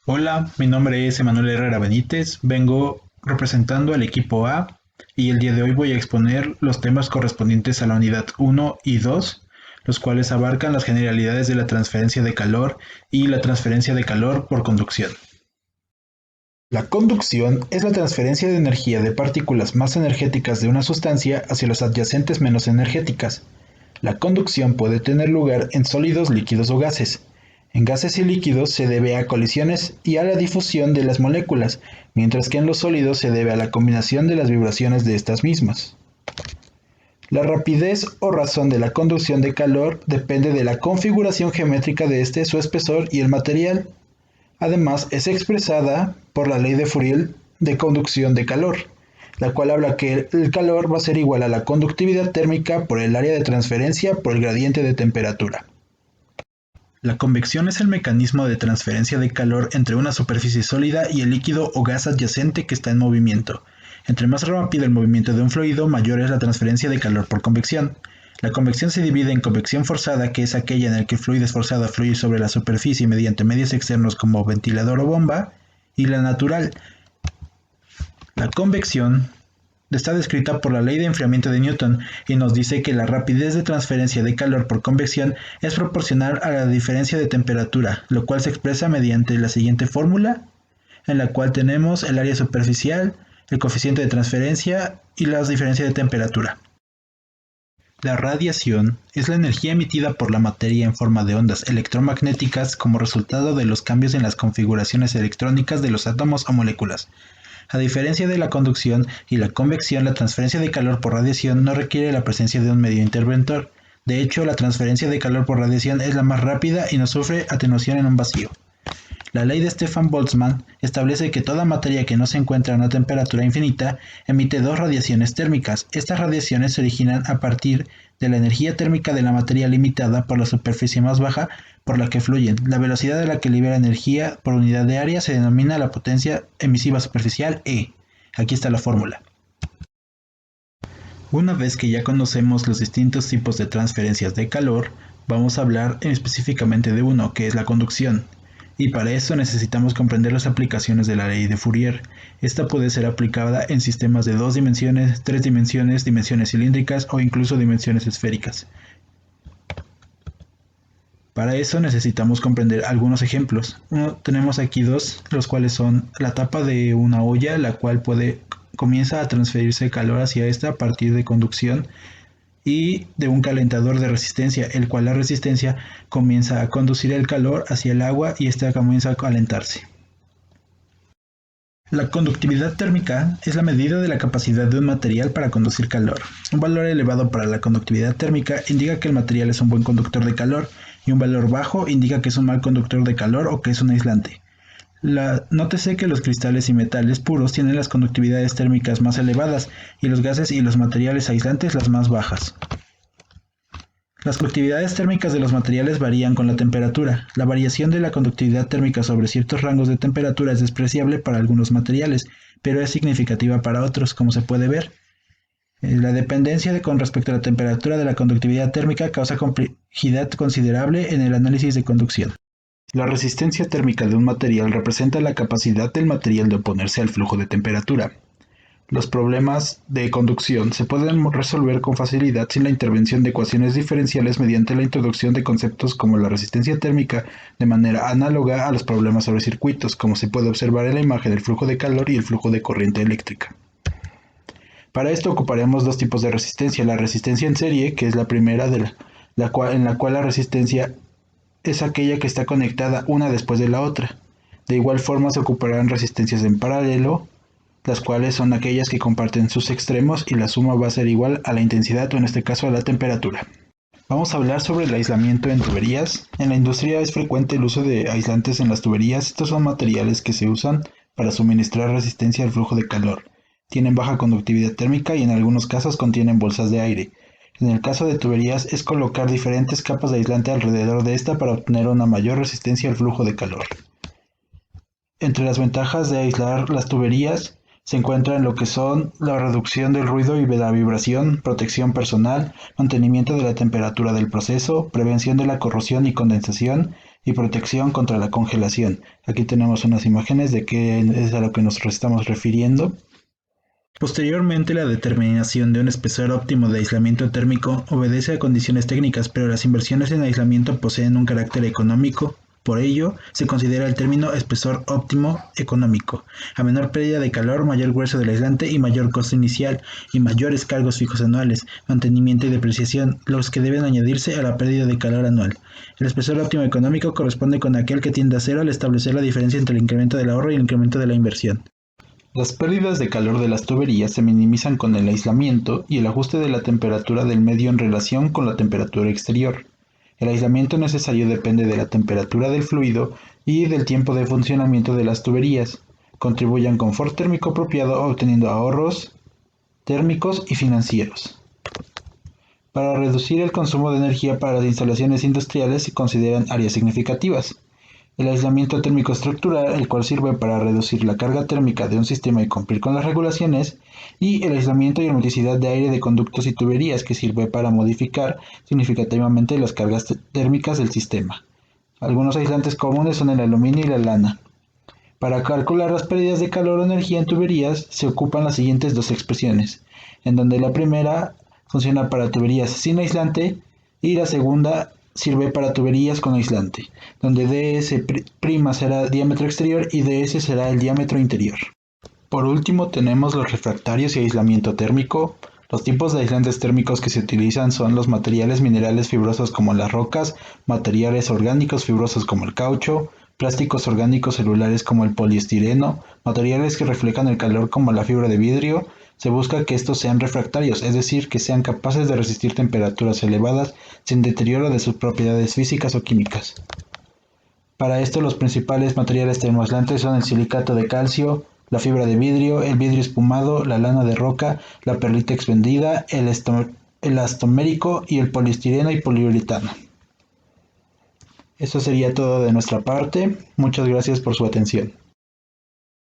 Hola, mi nombre es Emanuel Herrera Benítez, vengo representando al equipo A y el día de hoy voy a exponer los temas correspondientes a la unidad 1 y 2, los cuales abarcan las generalidades de la transferencia de calor y la transferencia de calor por conducción. La conducción es la transferencia de energía de partículas más energéticas de una sustancia hacia las adyacentes menos energéticas. La conducción puede tener lugar en sólidos, líquidos o gases. En gases y líquidos se debe a colisiones y a la difusión de las moléculas, mientras que en los sólidos se debe a la combinación de las vibraciones de estas mismas. La rapidez o razón de la conducción de calor depende de la configuración geométrica de este, su espesor y el material. Además, es expresada por la ley de Fourier de conducción de calor, la cual habla que el calor va a ser igual a la conductividad térmica por el área de transferencia por el gradiente de temperatura. La convección es el mecanismo de transferencia de calor entre una superficie sólida y el líquido o gas adyacente que está en movimiento. Entre más rápido el movimiento de un fluido, mayor es la transferencia de calor por convección. La convección se divide en convección forzada, que es aquella en la que el fluido es forzado a fluir sobre la superficie mediante medios externos como ventilador o bomba, y la natural. La convección está descrita por la ley de enfriamiento de Newton y nos dice que la rapidez de transferencia de calor por convección es proporcional a la diferencia de temperatura, lo cual se expresa mediante la siguiente fórmula, en la cual tenemos el área superficial, el coeficiente de transferencia y la diferencia de temperatura. La radiación es la energía emitida por la materia en forma de ondas electromagnéticas como resultado de los cambios en las configuraciones electrónicas de los átomos o moléculas. A diferencia de la conducción y la convección, la transferencia de calor por radiación no requiere la presencia de un medio interventor. De hecho, la transferencia de calor por radiación es la más rápida y no sufre atenuación en un vacío. La ley de Stefan Boltzmann establece que toda materia que no se encuentra a una temperatura infinita emite dos radiaciones térmicas. Estas radiaciones se originan a partir de la energía térmica de la materia limitada por la superficie más baja por la que fluyen. La velocidad a la que libera energía por unidad de área se denomina la potencia emisiva superficial E. Aquí está la fórmula. Una vez que ya conocemos los distintos tipos de transferencias de calor, vamos a hablar específicamente de uno, que es la conducción. Y para eso necesitamos comprender las aplicaciones de la ley de Fourier. Esta puede ser aplicada en sistemas de 2 dimensiones, 3 dimensiones, dimensiones cilíndricas o incluso dimensiones esféricas. Para eso necesitamos comprender algunos ejemplos. Tenemos aquí dos, los cuales son la tapa de una olla, la cual comienza a transferirse calor hacia esta a partir de conducción, y de un calentador de resistencia, el cual la resistencia comienza a conducir el calor hacia el agua y ésta comienza a calentarse. La conductividad térmica es la medida de la capacidad de un material para conducir calor. Un valor elevado para la conductividad térmica indica que el material es un buen conductor de calor y un valor bajo indica que es un mal conductor de calor o que es un aislante. Nótese que los cristales y metales puros tienen las conductividades térmicas más elevadas y los gases y los materiales aislantes las más bajas. Las conductividades térmicas de los materiales varían con la temperatura. La variación de la conductividad térmica sobre ciertos rangos de temperatura es despreciable para algunos materiales, pero es significativa para otros, como se puede ver. La dependencia con respecto a la temperatura de la conductividad térmica causa complejidad considerable en el análisis de conducción. La resistencia térmica de un material representa la capacidad del material de oponerse al flujo de temperatura. Los problemas de conducción se pueden resolver con facilidad sin la intervención de ecuaciones diferenciales mediante la introducción de conceptos como la resistencia térmica de manera análoga a los problemas sobre circuitos, como se puede observar en la imagen del flujo de calor y el flujo de corriente eléctrica. Para esto ocuparemos dos tipos de resistencia: la resistencia en serie, que es la primera en la cual la resistencia es aquella que está conectada una después de la otra. De igual forma se ocuparán resistencias en paralelo, las cuales son aquellas que comparten sus extremos y la suma va a ser igual a la intensidad o en este caso a la temperatura. Vamos a hablar sobre el aislamiento en tuberías. En la industria es frecuente el uso de aislantes en las tuberías. Estos son materiales que se usan para suministrar resistencia al flujo de calor. Tienen baja conductividad térmica y en algunos casos contienen bolsas de aire. En el caso de tuberías es colocar diferentes capas de aislante alrededor de esta para obtener una mayor resistencia al flujo de calor. Entre las ventajas de aislar las tuberías se encuentran lo que son la reducción del ruido y de la vibración, protección personal, mantenimiento de la temperatura del proceso, prevención de la corrosión y condensación y protección contra la congelación. Aquí tenemos unas imágenes de qué es a lo que nos estamos refiriendo. Posteriormente, la determinación de un espesor óptimo de aislamiento térmico obedece a condiciones técnicas, pero las inversiones en aislamiento poseen un carácter económico. Por ello, se considera el término espesor óptimo económico. A menor pérdida de calor, mayor grueso del aislante y mayor costo inicial, y mayores cargos fijos anuales, mantenimiento y depreciación, los que deben añadirse a la pérdida de calor anual. El espesor óptimo económico corresponde con aquel que tiende a cero al establecer la diferencia entre el incremento del ahorro y el incremento de la inversión. Las pérdidas de calor de las tuberías se minimizan con el aislamiento y el ajuste de la temperatura del medio en relación con la temperatura exterior. El aislamiento necesario depende de la temperatura del fluido y del tiempo de funcionamiento de las tuberías. Contribuye a un confort térmico apropiado obteniendo ahorros térmicos y financieros. Para reducir el consumo de energía para las instalaciones industriales se consideran áreas significativas. El aislamiento térmico estructural, el cual sirve para reducir la carga térmica de un sistema y cumplir con las regulaciones, y el aislamiento y hermeticidad de aire de conductos y tuberías, que sirve para modificar significativamente las cargas térmicas del sistema. Algunos aislantes comunes son el aluminio y la lana. Para calcular las pérdidas de calor o energía en tuberías se ocupan las siguientes dos expresiones, en donde la primera funciona para tuberías sin aislante y la segunda sirve para tuberías con aislante, donde ds' será diámetro exterior y ds será el diámetro interior. Por último tenemos los refractarios y aislamiento térmico. Los tipos de aislantes térmicos que se utilizan son los materiales minerales fibrosos como las rocas, materiales orgánicos fibrosos como el caucho, plásticos orgánicos celulares como el poliestireno, materiales que reflejan el calor como la fibra de vidrio. Se busca que estos sean refractarios, es decir, que sean capaces de resistir temperaturas elevadas sin deterioro de sus propiedades físicas o químicas. Para esto los principales materiales termoaislantes son el silicato de calcio, la fibra de vidrio, el vidrio espumado, la lana de roca, la perlita expandida, el elastomérico y el poliestireno y poliuretano. Eso sería todo de nuestra parte. Muchas gracias por su atención.